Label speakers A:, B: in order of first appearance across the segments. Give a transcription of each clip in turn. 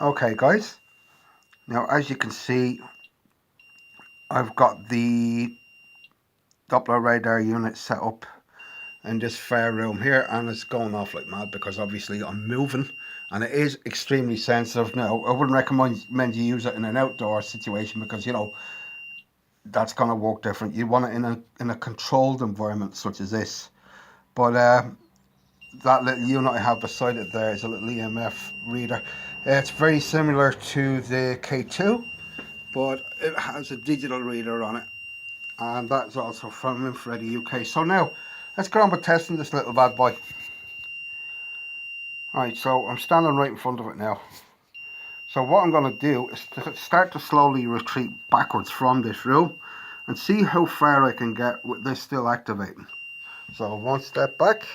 A: Okay guys, now as you can see, I've got the Doppler radar unit set up in this fair room here, and it's going off like mad because obviously I'm moving and it is extremely sensitive. Now I wouldn't recommend you use it in an outdoor situation because that's going to work different. You want it in a controlled environment such as this. But that little unit I have beside it there is a little EMF reader. It's very similar to the K2, but it has a digital reader on it, and that's also from Infraready UK. So now let's get on with testing this little bad boy. Right, so I'm standing right in front of it now. So what I'm going to do is to start to slowly retreat backwards from this room and see how far I can get with this still activating. So one step back.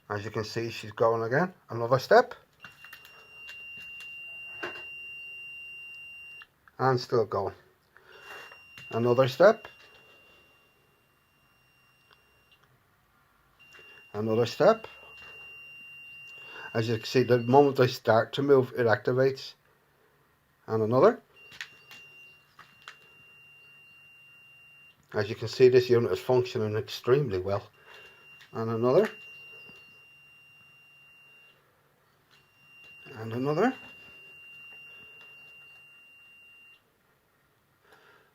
A: As you can see, she's going again. Another step. And still going. Another step. Another step. As you can see, the moment I start to move, it activates. And another. As you can see, this unit is functioning extremely well. And another. And another.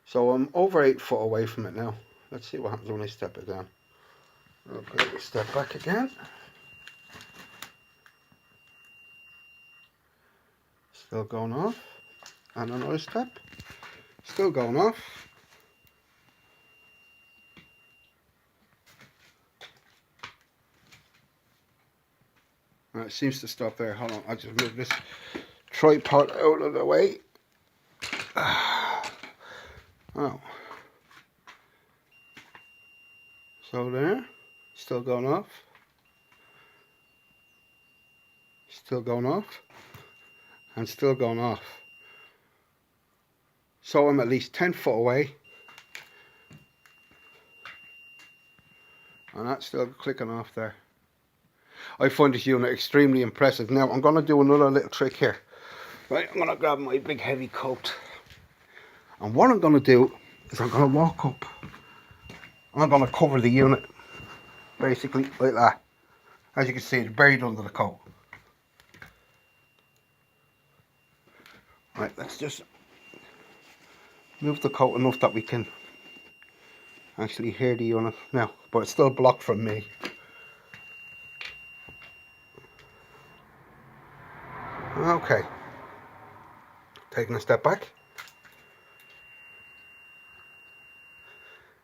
A: So I'm over 8 foot away from it now. Let's see what happens when I step again. Okay, step back again. Still going off. And another step. Still going off. It seems to stop there. Hold on, I'll just move this tripod out of the way. Oh. So there. Still going off. Still going off. And still going off. So I'm at least 10 foot away. And that's still clicking off there. I find this unit extremely impressive. Now I'm going to do another little trick here. Right, I'm going to grab my big heavy coat. And what I'm going to do is I'm going to walk up. And I'm going to cover the unit. Basically like that. As you can see, it's buried under the coat. Right, let's just move the coat enough that we can actually hear the unit now. But it's still blocked from me. Okay. Taking a step back.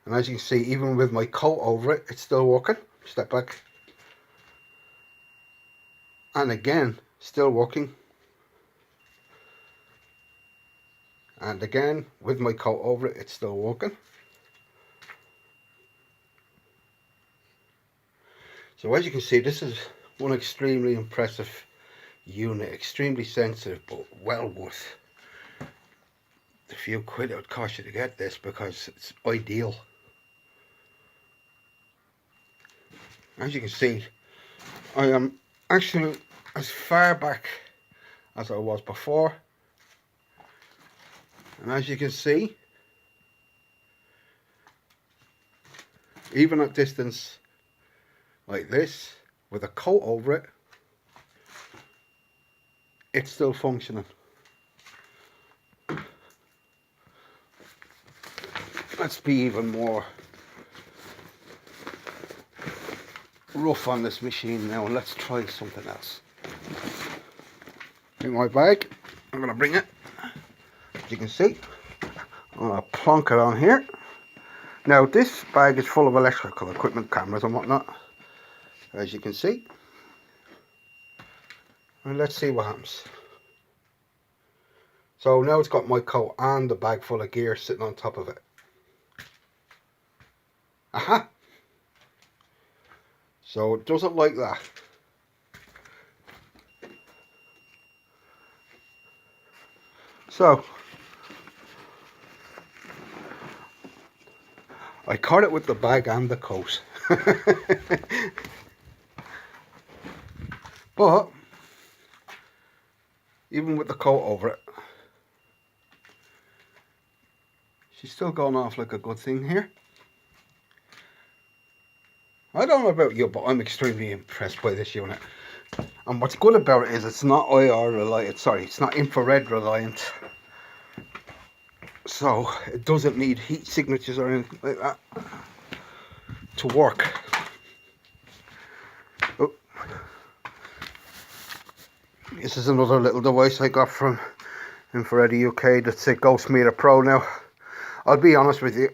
A: And as you can see, even with my coat over it, it's still working. Step back. And again, still working. And again, with my coat over it, it's still working. So as you can see, this is one extremely impressive unit. Extremely sensitive, but well worth the few quid it would cost you to get this, because it's ideal. As you can see, I am actually as far back as I was before, and as you can see, even at distance like this with a coat over it, it's still functioning. Let's be even more rough on this machine now, and let's try something else. In my bag, I'm going to bring it. As you can see, I'm going to plonk it on here. Now this bag is full of electrical equipment, cameras and whatnot, as you can see. And let's see what happens. So now it's got my coat and the bag full of gear sitting on top of it. Aha! So it doesn't like that. So I caught it with the bag and the coat. But even with the coat over it. She's still going off like a good thing here. I don't know about you, but I'm extremely impressed by this unit. And what's good about it is it's not IR reliant, sorry, it's not infrared reliant. So it doesn't need heat signatures or anything like that to work. Oh. This is another little device I got from Infraready UK that's a Ghost Meter Pro now. I'll be honest with you,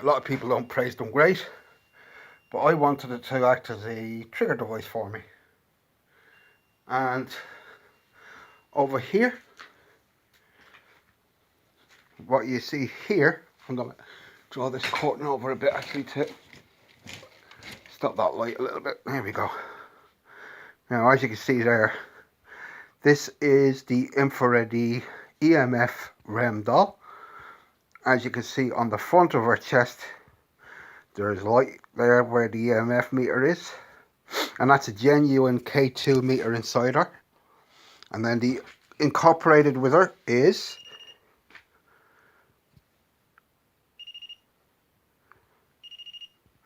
A: a lot of people don't praise them great, but I wanted it to act as a trigger device for me. And over here, what you see here, I'm going to draw this curtain over a bit actually to stop that light a little bit. There we go. Now as you can see there, this is the Infraready EMF REM doll. As you can see on the front of her chest, there's light there where the EMF meter is, and that's a genuine K2 meter inside her. And then the incorporated with her is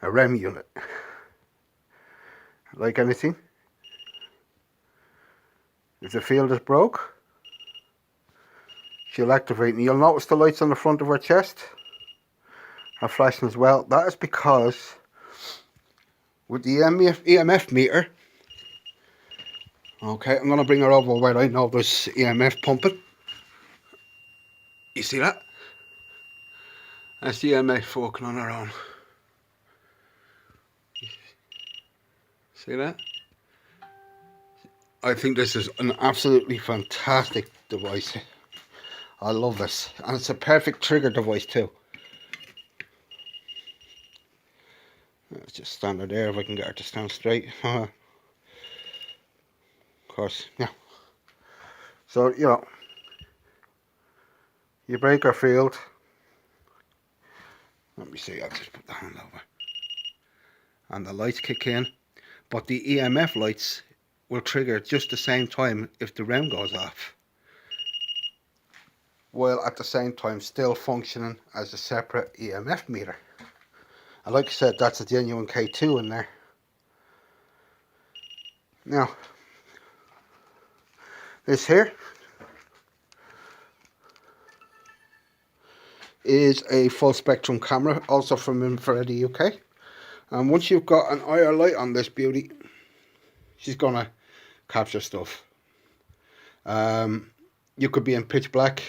A: a REM unit. Like anything, if the field is broke, she'll activate, and you'll notice the lights on the front of her chest are flashing as well. That is because with the EMF meter, okay, I'm going to bring her over where I know there's EMF pumping. You see that? That's the EMF working on her own. See that? I think this is an absolutely fantastic device. I love this, and it's a perfect trigger device too. Let's just stand her there if I can get her to stand straight. Of course, yeah. So, you know, you break her field. Let me see, I'll just put the hand over. And the lights kick in. But the EMF lights will trigger just the same time if the REM goes off, while at the same time still functioning as a separate EMF meter. And like I said, that's a genuine K2 in there. Now, this here is a full spectrum camera, also from Infraready UK. And once you've got an IR light on this beauty, she's gonna capture stuff. You could be in pitch black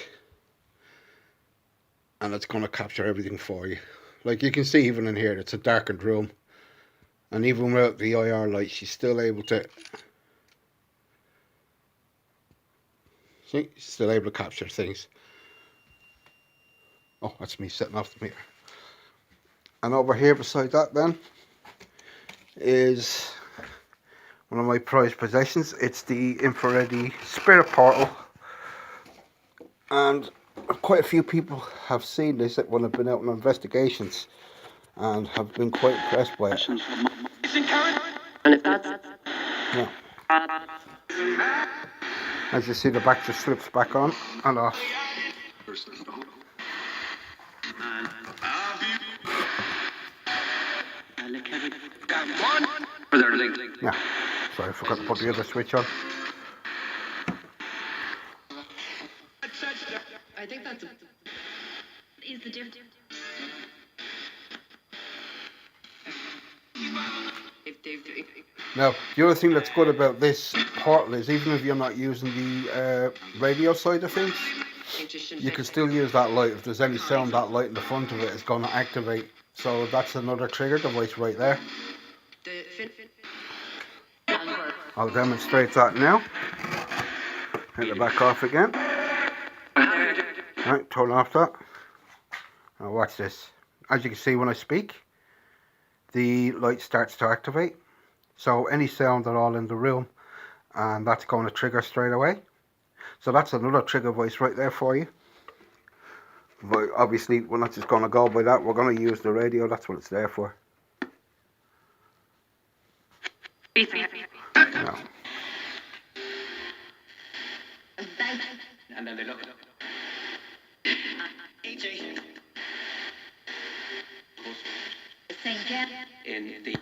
A: and it's gonna capture everything for you. Like you can see even in here, it's a darkened room, and even without the IR light, she's still able to see, she's still able to capture things. Oh, that's me setting off the meter. And over here beside that then is one of my prized possessions. It's the Infraready Spirit Portal, and quite a few people have seen this when I've been out on investigations and have been quite impressed by it. Yeah. As you see, the back just slips back on and off. Yeah, sorry, I forgot to put the other switch on.
B: I think that's is the difference.
A: Now, the other thing that's good about this portal is even if you're not using the radio side of things, you can still use that light. If there's any sound, that light in the front of it is going to activate. So that's another trigger device right there. I'll demonstrate that now. Take it back off again. Right, turn off that. Now watch this. As you can see when I speak, the light starts to activate. So any sound at all in the room, and that's going to trigger straight away. So that's another trigger voice right there for you. But obviously we're not just going to go by that, we're going to use the radio, that's what it's there for. Now.
B: And then they look. In the.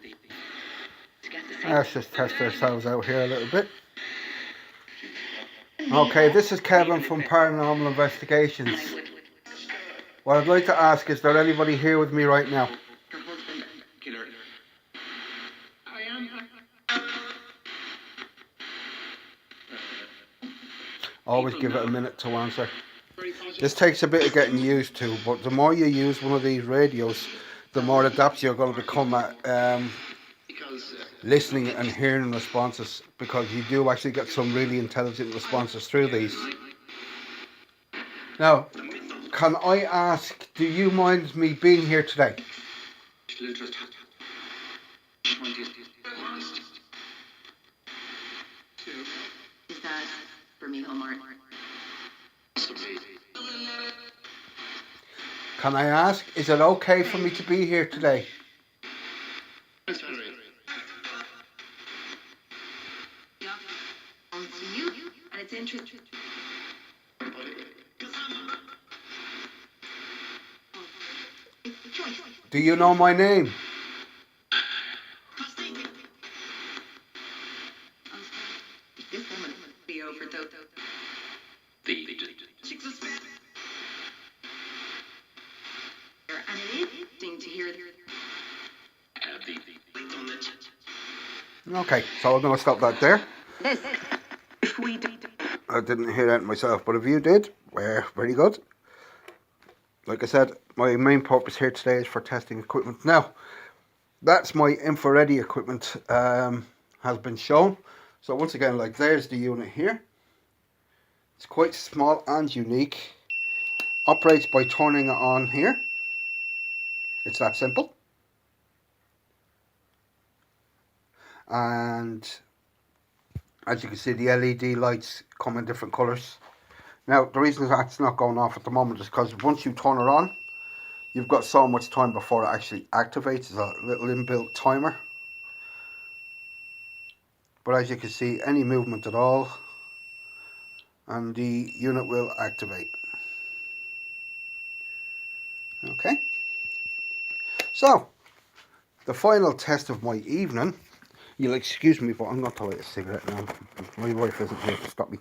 A: Let's just test ourselves out here a little bit. Okay, this is Kevin from Paranormal Investigations. What I'd like to ask is there anybody here with me right now? Always give it a minute to answer. This takes a bit of getting used to, but the more you use one of these radios, the more adapted you're going to become at listening and hearing responses, because you do actually get some really intelligent responses through these. Now, can I ask, do you mind me being here today?
B: Is that for me, Omar?
A: Can I ask, is it okay for me to be here today?
B: You, and it's interesting.
A: Do you know my name?
B: This woman be over though. And it is interesting to hear.
A: Okay, so I'm going to stop that there. I didn't hear that myself, but if you did, well, very good. Like I said, my main purpose here today is for testing equipment. Now, that's my Infraready equipment has been shown. So once again, like there's the unit here. It's quite small and unique. Operates by turning it on here. It's that simple. And as you can see, the LED lights come in different colours. Now, the reason that's not going off at the moment is because once you turn it on, you've got so much time before it actually activates. There's a little inbuilt timer. But as you can see, any movement at all, and the unit will activate. Okay. So, the final test of my evening. You'll excuse me, but I'm not to light a cigarette now. My wife isn't here to stop me.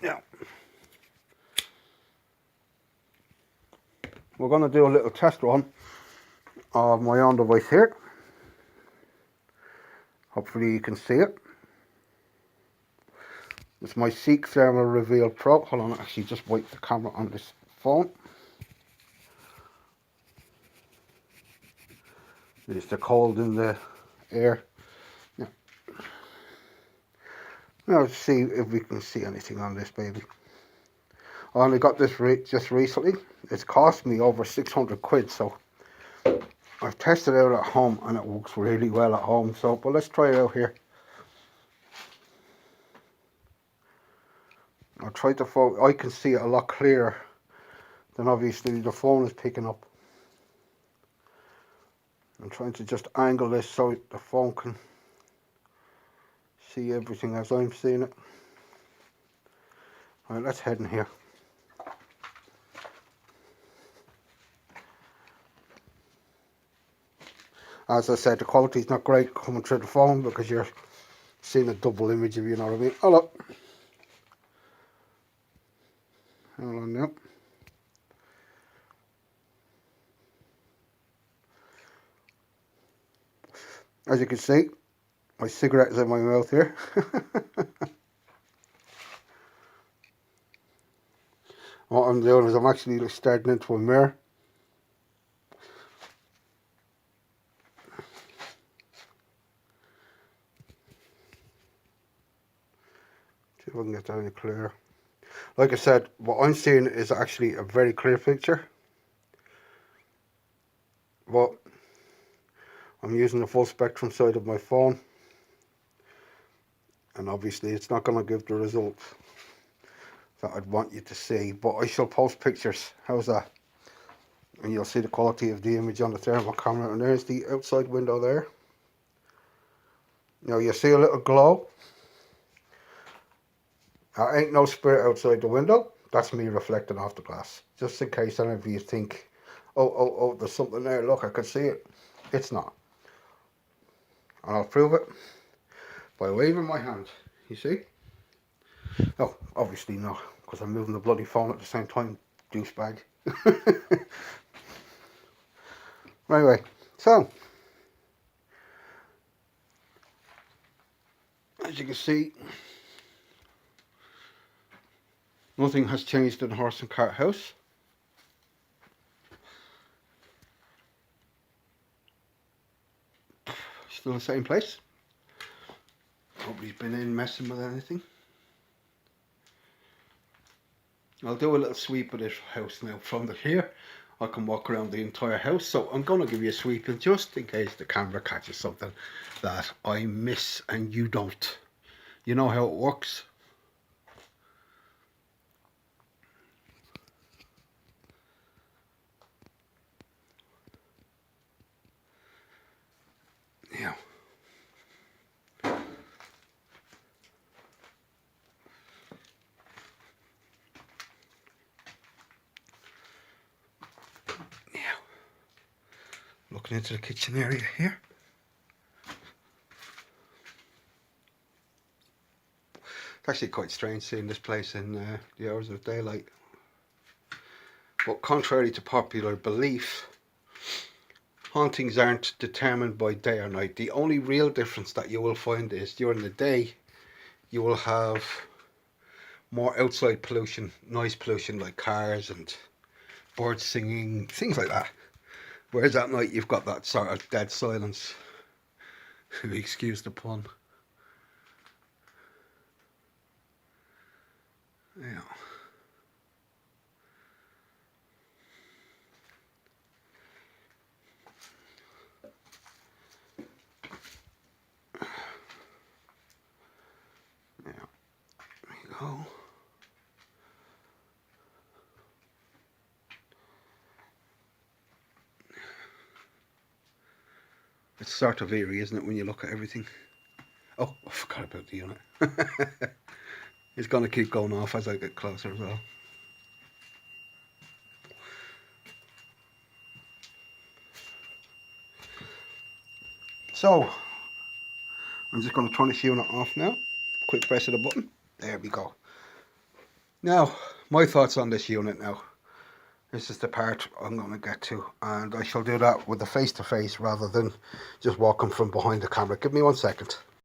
A: Now, we're going to do a little test run of my own device here. Hopefully you can see it. It's my Seek Thermal Reveal Pro. Hold on, actually just wipe the camera on this phone. It's the cold in the air. Yeah. Now let's see if we can see anything on this baby. I only got this just recently. It's cost me over 600 quid, so I've tested it out at home and it works really well at home. So, but let's try it out here. I'll try to focus. I can see it a lot clearer than obviously the phone is picking up. I'm trying to just angle this so the phone can see everything as I'm seeing it. Alright, let's head in here. As I said, the quality is not great coming through the phone because you're seeing a double image, if you know what I mean. Oh look. Hold on now. As you can see, my cigarette is in my mouth here. What I'm doing is I'm actually staring into a mirror. See if I can get that any clearer. Like I said, what I'm seeing is actually a very clear picture. But I'm using the full spectrum side of my phone. And obviously it's not going to give the results that I'd want you to see. But I shall post pictures. How's that? And you'll see the quality of the image on the thermal camera. And there's the outside window there. Now you see a little glow. There ain't no spirit outside the window. That's me reflecting off the glass. Just in case any of you think, oh, there's something there. Look, I can see it. It's not. And I'll prove it by waving my hand. You see? Oh, obviously not, because I'm moving the bloody phone at the same time, douchebag. Anyway, so, as you can see, nothing has changed in the horse and cart house. Still the same place. Nobody's been in messing with anything. I'll do a little sweep of this house now. From here, I can walk around the entire house. So I'm going to give you a sweep in just in case the camera catches something that I miss and you don't. You know how it works. Yeah. Looking into the kitchen area here. It's actually quite strange seeing this place in the hours of daylight. But contrary to popular belief, hauntings aren't determined by day or night. The only real difference that you will find is during the day you will have more outside pollution, noise pollution like cars and birds singing, things like that. Whereas at night you've got that sort of dead silence. Excuse the pun. Yeah. Yeah. There you go. It's sort of eerie, isn't it, when you look at everything? Oh, I forgot about the unit. It's going to keep going off as I get closer as well. So, I'm just going to turn this unit off now. Quick press of the button. There we go. Now, my thoughts on this unit now. This is the part I'm going to get to, and I shall do that with a face-to-face rather than just walking from behind the camera. Give me 1 second.